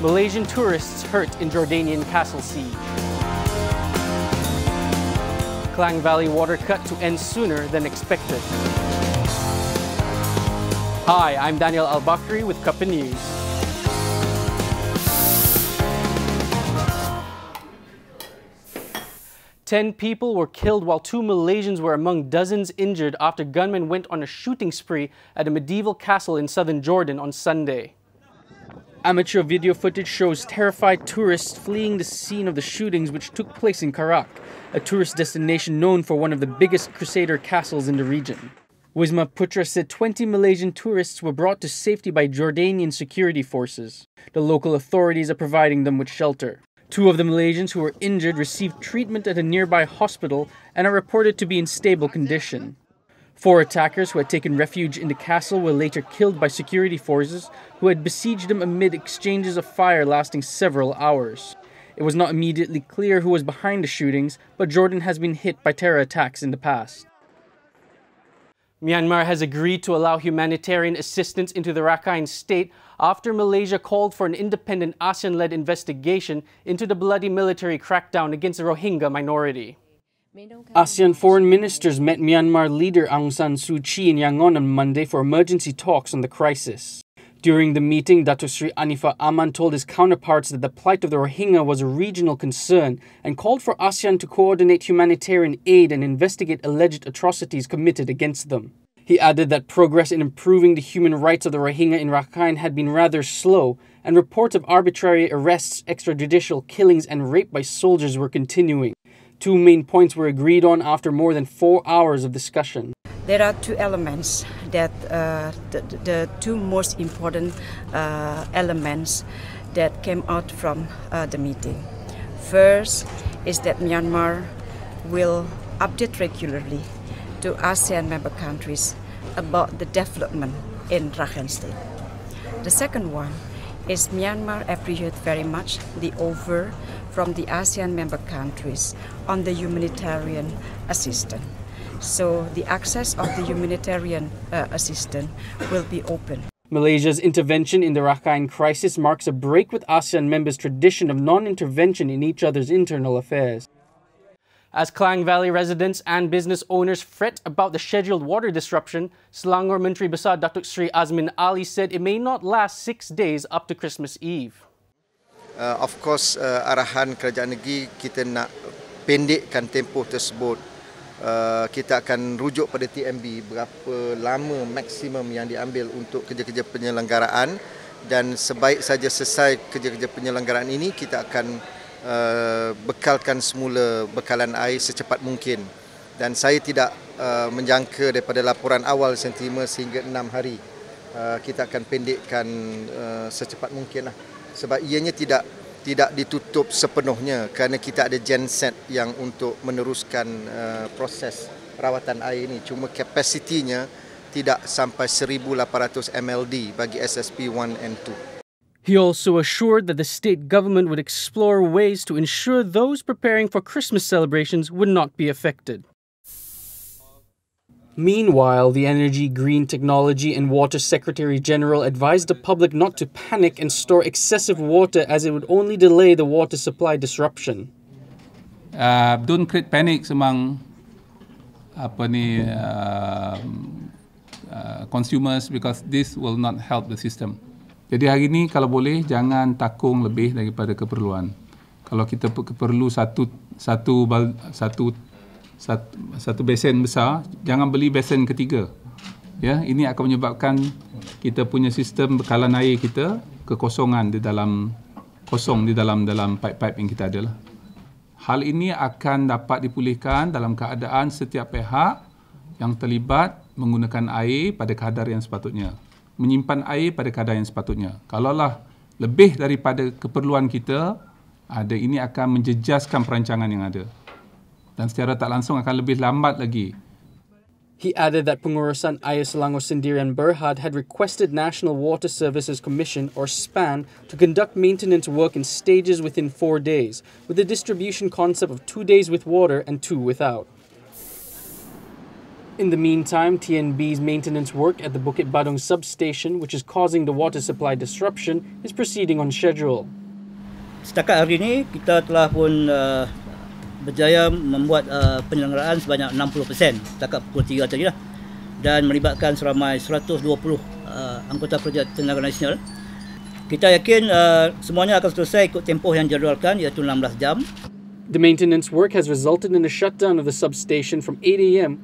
Malaysian tourists hurt in Jordanian castle siege. Klang Valley water cut to end sooner than expected. Hi, I'm Daniel Al-Bakri with Cuppa News. Ten people were killed while 2 Malaysians were among dozens injured after gunmen went on a shooting spree at a medieval castle in southern Jordan on Sunday. Amateur video footage shows terrified tourists fleeing the scene of the shootings, which took place in Karak, a tourist destination known for one of the biggest Crusader castles in the region. Wisma Putra said 20 Malaysian tourists were brought to safety by Jordanian security forces. The local authorities are providing them with shelter. 2 of the Malaysians who were injured received treatment at a nearby hospital and are reported to be in stable condition. 4 attackers who had taken refuge in the castle were later killed by security forces who had besieged them amid exchanges of fire lasting several hours. It was not immediately clear who was behind the shootings, but Jordan has been hit by terror attacks in the past. Myanmar has agreed to allow humanitarian assistance into the Rakhine state after Malaysia called for an independent ASEAN-led investigation into the bloody military crackdown against the Rohingya minority. ASEAN foreign ministers met Myanmar leader Aung San Suu Kyi in Yangon on Monday for emergency talks on the crisis. During the meeting, Datuk Sri Anifah Aman told his counterparts that the plight of the Rohingya was a regional concern and called for ASEAN to coordinate humanitarian aid and investigate alleged atrocities committed against them. He added that progress in improving the human rights of the Rohingya in Rakhine had been rather slow, and reports of arbitrary arrests, extrajudicial killings and rape by soldiers were continuing. 2 main points were agreed on after more than 4 hours of discussion. There are 2 elements that the 2 most important elements that came out from the meeting. First is that Myanmar will update regularly to ASEAN member countries about the development in Rakhine State. The second one is Myanmar appreciates very much the offer from the ASEAN member countries on the humanitarian assistance. So the access of the humanitarian assistance will be open. Malaysia's intervention in the Rakhine crisis marks a break with ASEAN members' tradition of non-intervention in each other's internal affairs. As Klang Valley residents and business owners fret about the scheduled water disruption, Selangor Menteri Besar Datuk Sri Azmin Ali said it may not last 6 days up to Christmas Eve. Of course, arahan kerajaan negeri kita nak pendekkan tempoh tersebut. Kita akan rujuk pada TMB berapa lama maksimum yang diambil untuk kerja-kerja penyelenggaraan, dan sebaik saja selesai kerja-kerja penyelenggaraan ini, kita akan bekalkan semula bekalan air secepat mungkin. Dan saya tidak menjangka daripada laporan awal yang terima sehingga 6 hari. Kita akan pendekkan secepat mungkin lah. Sebab ianya tidak ditutup sepenuhnya kerana kita ada genset yang untuk meneruskan proses rawatan air ini. Cuma kapasitinya tidak sampai 1,800 MLD bagi SSP 1 and 2. He also assured that the state government would explore ways to ensure those preparing for Christmas celebrations would not be affected. Meanwhile, the Energy, Green Technology and Water Secretary-General advised the public not to panic and store excessive water as it would only delay the water supply disruption. Don't create panic among consumers because this will not help the system. Jadi hari ini kalau boleh jangan takung lebih daripada keperluan. Kalau kita perlu satu besen besar, jangan beli besen ketiga. Ya, ini akan menyebabkan kita punya sistem bekalan air kita kekosongan di dalam pipe-pipe yang kita ada lah. Hal ini akan dapat dipulihkan dalam keadaan setiap pihak yang terlibat menggunakan air pada kadar yang sepatutnya. Menyimpan air pada kadar yang sepatutnya. Kalaulah lebih daripada keperluan kita, ini akan menjejaskan perancangan yang ada. Dan secara tak langsung akan lebih lambat lagi. He added that Pengurusan Air Selangor Sendirian Berhad had requested National Water Services Commission, or SPAN, to conduct maintenance work in stages within 4 days, with a distribution concept of 2 days with water and 2 without. In the meantime, TNB's maintenance work at the Bukit Badung substation, which is causing the water supply disruption, is proceeding on schedule. Setakat hari ini, kita telah pun berjaya membuat penyelenggaraan sebanyak 60% setakat pukul 3 tadi lah, dan melibatkan seramai 120 anggota kerja tenaga nasional. Kita yakin semuanya akan selesai ikut tempoh yang jadualkan, iaitu 16 jam. The maintenance work has resulted in a shutdown of the substation from 8 a.m.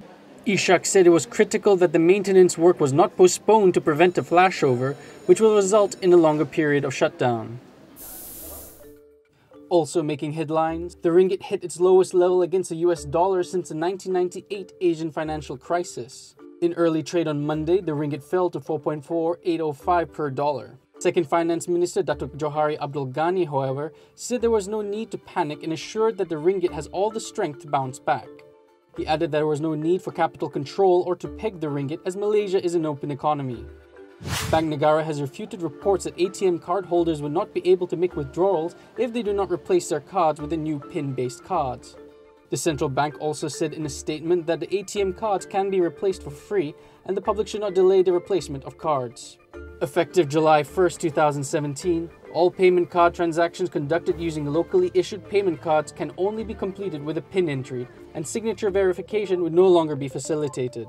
Ishak said it was critical that the maintenance work was not postponed to prevent a flashover, which will result in a longer period of shutdown. Also making headlines, the ringgit hit its lowest level against the US dollar since the 1998 Asian financial crisis. In early trade on Monday, the ringgit fell to 4.4805 per dollar. Second Finance Minister Datuk Johari Abdul Ghani, however, said there was no need to panic and assured that the ringgit has all the strength to bounce back. He added that there was no need for capital control or to peg the ringgit as Malaysia is an open economy. Bank Negara has refuted reports that ATM card holders will not be able to make withdrawals if they do not replace their cards with the new PIN-based cards. The central bank also said in a statement that the ATM cards can be replaced for free and the public should not delay the replacement of cards. Effective July 1st, 2017, all payment card transactions conducted using locally issued payment cards can only be completed with a PIN entry, and signature verification would no longer be facilitated.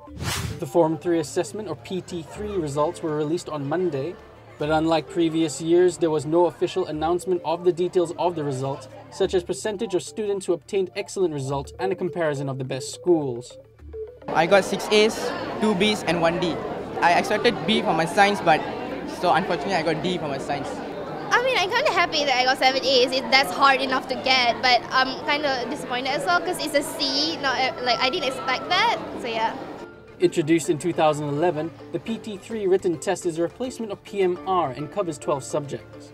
The Form 3 assessment, or PT3, results were released on Monday, but unlike previous years, there was no official announcement of the details of the results, such as percentage of students who obtained excellent results and a comparison of the best schools. I got 6 A's, 2 B's and 1 D. I expected B for my science, but so unfortunately I got D for my science. I mean, I'm kind of happy that I got 7 A's. That's hard enough to get, but I'm kind of disappointed as well because it's a C. Not like I didn't expect that. So yeah. Introduced in 2011, the PT3 written test is a replacement of PMR and covers 12 subjects.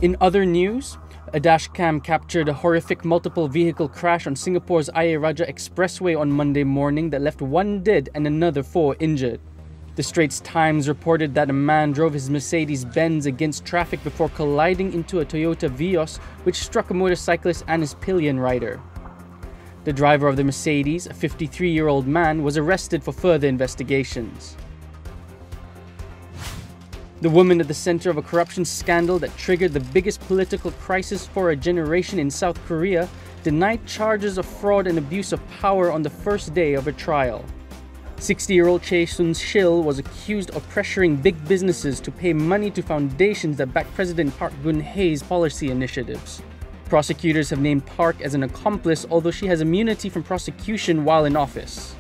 In other news, a dashcam captured a horrific multiple vehicle crash on Singapore's Ayer Rajah Expressway on Monday morning that left 1 dead and another 4 injured. The Straits Times reported that a man drove his Mercedes-Benz against traffic before colliding into a Toyota Vios, which struck a motorcyclist and his pillion rider. The driver of the Mercedes, a 53-year-old man, was arrested for further investigations. The woman at the center of a corruption scandal that triggered the biggest political crisis for a generation in South Korea denied charges of fraud and abuse of power on the first day of her trial. 60-year-old Soon-sil was accused of pressuring big businesses to pay money to foundations that back President Park Geun-hye's policy initiatives. Prosecutors have named Park as an accomplice, although she has immunity from prosecution while in office.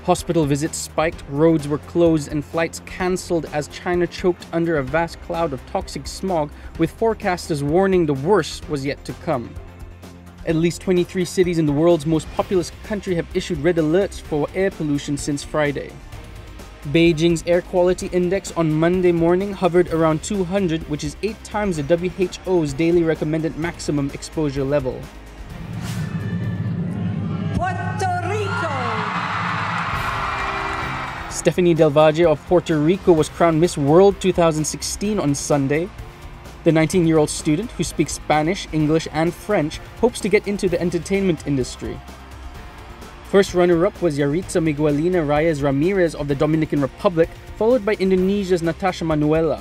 Hospital visits spiked, roads were closed and flights cancelled as China choked under a vast cloud of toxic smog, with forecasters warning the worst was yet to come. At least 23 cities in the world's most populous country have issued red alerts for air pollution since Friday. Beijing's air quality index on Monday morning hovered around 200, which is 8 times the WHO's daily recommended maximum exposure level. Puerto Rico! Stephanie Del Valle of Puerto Rico was crowned Miss World 2016 on Sunday. The 19-year-old student, who speaks Spanish, English, and French, hopes to get into the entertainment industry. First runner-up was Yaritza Miguelina Reyes Ramirez of the Dominican Republic, followed by Indonesia's Natasha Manuela.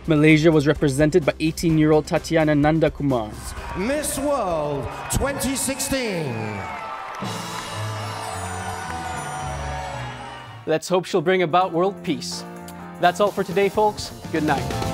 Malaysia was represented by 18-year-old Tatiana Nandakumar. Miss World 2016. Let's hope she'll bring about world peace. That's all for today, folks. Good night.